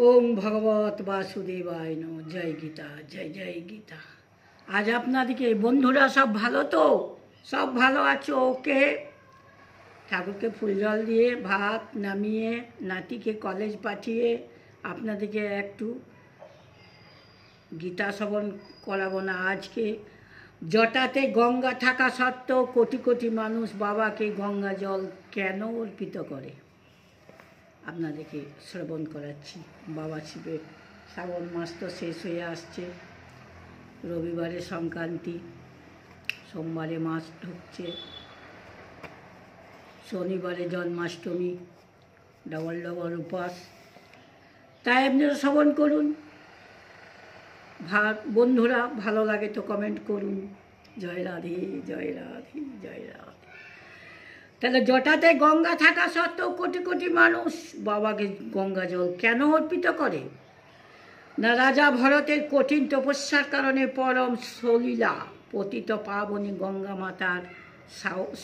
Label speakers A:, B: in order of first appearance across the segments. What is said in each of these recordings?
A: ওম ভগবত বাসুদেবায় নমঃ। জয় গীতা, জয় জয় গীতা। আজ আপনাদেরকে বন্ধুরা সব ভালো তো? সব ভালো আছো? ওকে। ঠাকুরকে ফুল জল দিয়ে ভাত নামিয়ে নাতিকে কলেজ পাঠিয়ে আপনাদেরকে একটু গীতা শ্রবণ করাবো না আজকে। জটাতে গঙ্গা থাকা সত্ত্বেও কোটি কোটি মানুষ বাবাকে গঙ্গা জল কেন অর্পিত করে আপনাদেরকে শ্রবণ করাচ্ছি। বাবা শিবের শ্রাবণ মাস তো শেষ হয়ে আসছে, রবিবারে সংক্রান্তি, সোমবারে মাস ঢুকছে, শনিবারে জন্মাষ্টমী, ডবল ডবল উপাস। তাই আপনারা শ্রবণ করুন। বন্ধুরা ভালো লাগে তো কমেন্ট করুন। জয় রাধে, জয় রাধে, জয় রাধে। তাহলে জটাতে গঙ্গা থাকা সত্ত্বেও কোটি কোটি মানুষ বাবাকে গঙ্গা জল কেন অর্পিত করে? না, রাজা ভরতের কঠিন তপস্যার কারণে পরম সলীলা পতিত পাবনী গঙ্গা মাতার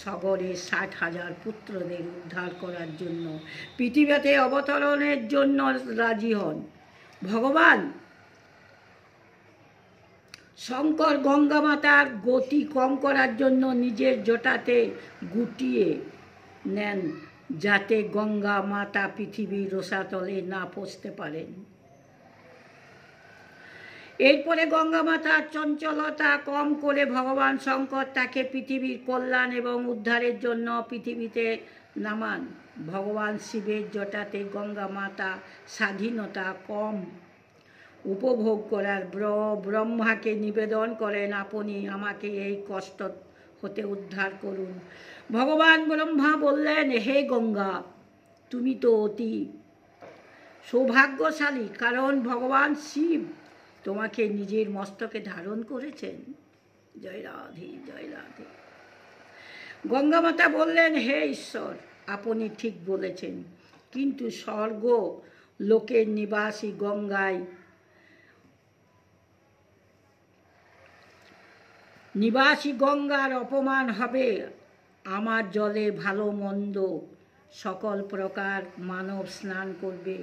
A: সাগরে 60,000 পুত্রদের উদ্ধার করার জন্য পৃথিবীতে অবতরণের জন্য রাজি হন। ভগবান শঙ্কর গঙ্গা মাতার গতি কম করার জন্য নিজের জটাতে গুটিয়ে নেন, যাতে গঙ্গা মাতা পৃথিবীর রসাতলে না পৌঁছতে পারেন। এরপরে গঙ্গা মাতার চঞ্চলতা কম করে ভগবান শঙ্কর তাকে পৃথিবীর কল্যাণ এবং উদ্ধারের জন্য পৃথিবীতে নামান। ভগবান শিবের জটাতে গঙ্গা মাতা স্বাধীনতা কম উপভোগ করার ব্রহ্মাকে নিবেদন করেন, আপনি আমাকে এই কষ্ট হতে উদ্ধার করুন। ভগবান ব্রহ্মা বললেন, হে গঙ্গা, তুমি তো অতি সৌভাগ্যশালী, কারণ ভগবান শিব তোমাকে নিজের মস্তকে ধারণ করেছেন। জয় রাধে, জয় রাধে। গঙ্গা মাতা বললেন, হে ঈশ্বর, আপনি ঠিক বলেছেন, কিন্তু স্বর্গ লোকের নিবাসী গঙ্গার অপমান হবে। আমার জলে ভালো মন্দ সকল প্রকার মানব স্নান করবে।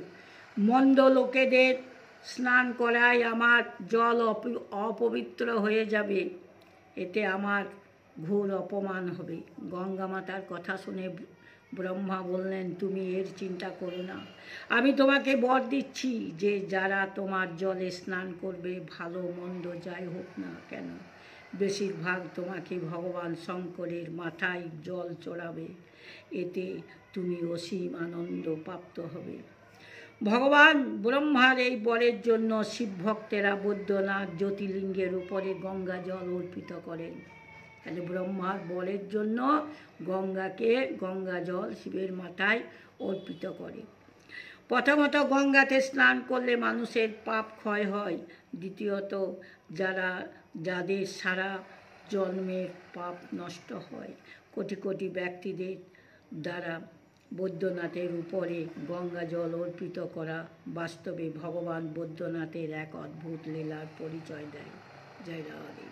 A: মন্দ লোকেদের স্নান করায় আমার জল অপবিত্র হয়ে যাবে, এতে আমার ঘোর অপমান হবে। গঙ্গা মাতার কথা শুনে ব্রহ্মা বললেন, তুমি এর চিন্তা করো না, আমি তোমাকে বর দিচ্ছি যে যারা তোমার জলে স্নান করবে, ভালো মন্দ যাই হোক না কেন, বেশিরভাগ তোমাকে ভগবান শঙ্করের মাথায় জল চড়াবে, এতে তুমি অসীম আনন্দ প্রাপ্ত হবে। ভগবান ব্রহ্মার এই বরের জন্য শিব ভক্তেরা বৈদ্যনাথ জ্যোতির্লিঙ্গের উপরে গঙ্গা জল অর্পিত করেন। তাহলে ব্রহ্মার বরের জন্য গঙ্গা জল শিবের মাথায় অর্পিত করে। প্রথমত গঙ্গাতে স্নান করলে মানুষের পাপ ক্ষয় হয়। দ্বিতীয়ত যাদের সারা জন্মের পাপ নষ্ট হয়। কোটি কোটি ব্যক্তিদের দ্বারা বৈদ্যনাথের উপরে গঙ্গা জল অর্পিত করা বাস্তবে ভগবান বৈদ্যনাথের এক অদ্ভুত লীলার পরিচয় দেয়। জয় রাধে।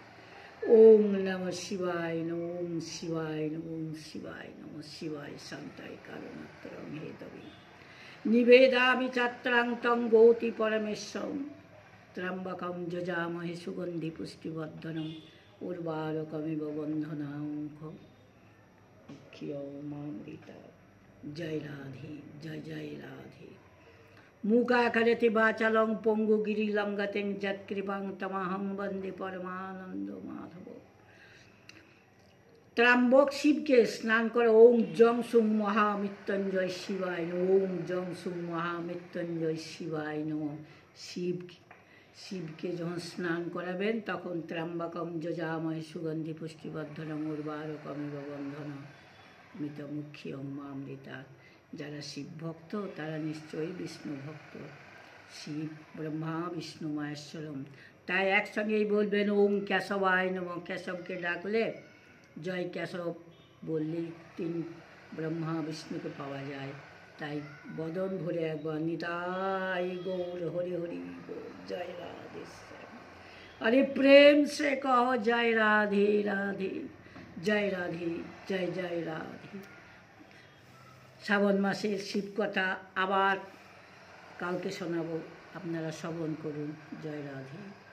A: ওম নমঃ শিবায়, ওম শিবায়, ওম শিবায়, নমঃ শিবায় শান্তায় কারণাত্রং হেতবে নিবেদামি চাত্রাং তং গৌতি পরমেশ্বরম ত্র্যম্বকং যজামহে সুগন্ধি পুষ্টিবর্ধনম উর্বারকমিব বন্ধনাঙ্ঘ্রিয়মামৃতা। জয় রাধে, জয় জয় রাধে। মূকাকরতি বাচালং পঙ্গু গিরিলঙ্ঘতেং যৎকৃপাং তমহং বন্দে পরমানন্দ মাধব। ত্র্যম্বক শিবকে স্নান করে ওং জং সুং মহামৃত্যুঞ্জয় শিবায় নমঃ। ওং জং সুং মহামৃত্যুঞ্জয় শিবায় নমঃ। শিবকে যখন স্নান করাবেন তখন ত্র্যম্বকং যজামহে সুগন্ধি পুষ্টিবর্ধনং উর্বারকমিব বন্ধনম মৃতমুখ্যং মামৃতা। যারা শিব ভক্ত তারা নিশ্চয়ই বিষ্ণু ভক্ত। শিব ব্রহ্মা বিষ্ণু মহেশ্বরম। তাই একসঙ্গেই বলবেন ওম কেশবায় নমঃ। কেশবকে ডাকলে জয় কেশব বললেই তিন ব্রহ্মা বিষ্ণুকে পাওয়া যায়। তাই বদন ভরে একবার নিতাই গৌর হরি হরি গৌর। জয় রাধে। अरे प्रेम से कहो जय राधे राधे, जय राधे, जय जय राधे। শ্রাবণ মাসের শিব কথা আবার কালকে শোনাবো, আপনারা শ্রবণ করুন। জয় রাধে।